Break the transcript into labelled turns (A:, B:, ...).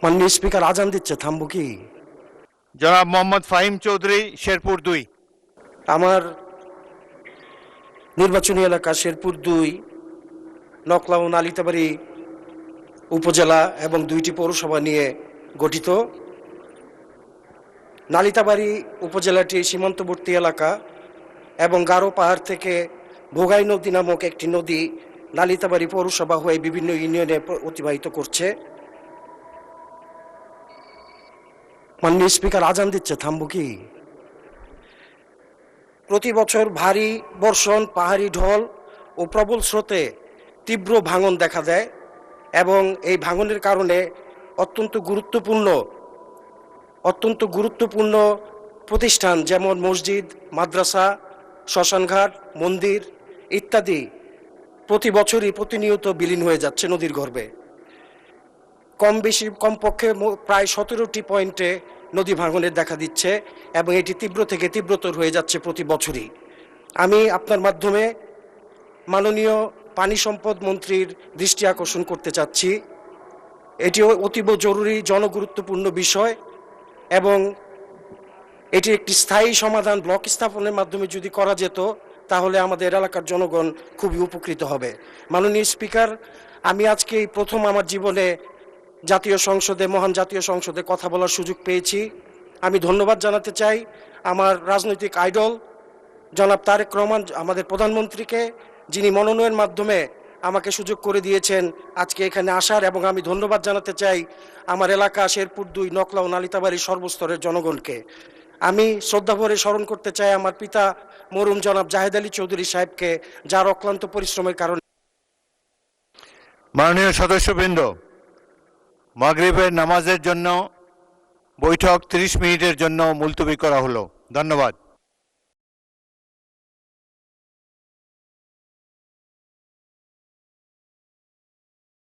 A: মাননীয় স্পিকার আজান দিচ্ছে, থামবো কি?
B: জনাব মোহাম্মদ ফাহিম চৌধুরী, শেরপুর 2।
A: আমার নির্বাচনী এলাকা শেরপুর 2, নকলা ও নালিতাবাড়ী উপজেলা এবং 2টি পৌরসভা নিয়ে গঠিত। নালিতাবাড়ী উপজেলাটি সীমান্তবর্তী এলাকা এবং গারো পাহাড় থেকে ভোগাই নদী নামক একটি নদী নালিতাবাড়ী পৌরসভা হয়ে বিভিন্ন ইউনিয়নে অতিবাহিত করছে। মাননীয় স্পিকার আজান দিচ্ছে, থামবো কি? প্রতি বছর ভারী বর্ষণ, পাহাড়ি ঢল ও প্রবল স্রোতে তীব্র ভাঙন দেখা দেয় এবং এই ভাঙনের কারণে অত্যন্ত গুরুত্বপূর্ণ প্রতিষ্ঠান যেমন মসজিদ, মাদ্রাসা, শ্মশানঘাট, মন্দির ইত্যাদি প্রতি বছরই প্রতিনিয়ত বিলীন হয়ে যাচ্ছে নদীর গর্ভে। কমপক্ষে প্রায় 17টি পয়েন্টে নদী ভাঙনের দেখা দিচ্ছে এবং এটি তীব্র থেকে তীব্রতর হয়ে যাচ্ছে প্রতি বছরই। আমি আপনার মাধ্যমে মাননীয় পানি সম্পদ মন্ত্রীর দৃষ্টি আকর্ষণ করতে চাচ্ছি। এটি অতীব জরুরি, জনগুরুত্বপূর্ণ বিষয় এবং এটি একটি স্থায়ী সমাধান ব্লক স্থাপনের মাধ্যমে যদি করা যেত তাহলে আমাদের এলাকার জনগণ খুবই উপকৃত হবে। মাননীয় স্পিকার, আমি আজকে এই প্রথম আমার জীবনে মহান জাতীয় সংসদে কথা বলার সুযোগ পেয়েছি। আমি ধন্যবাদ জানাতে চাই আমার রাজনৈতিক আইডল জনাব তারেক রহমান, আমাদের প্রধানমন্ত্রীকে, যিনি মনোনয়নের মাধ্যমে আমাকে সুযোগ করে দিয়েছেন আজকে এখানে আসার, এবং আমি ধন্যবাদ জানাতে চাই আমার এলাকা শেরপুর 2, নকলা ও নালিতাবাড়ির সর্বস্তরের জনগণকে। আমি শ্রদ্ধাভরে স্মরণ করতে চাই আমার পিতা মরহুম জনাব জাহেদ আলী চৌধুরী সাহেবকে, যার অক্লান্ত পরিশ্রমের কারণে।
B: মাননীয় সদস্যবৃন্দ, মাগরিবের নামাজের জন্য বৈঠক 30 মিনিটের জন্য মুলতবি করা হলো। ধন্যবাদ।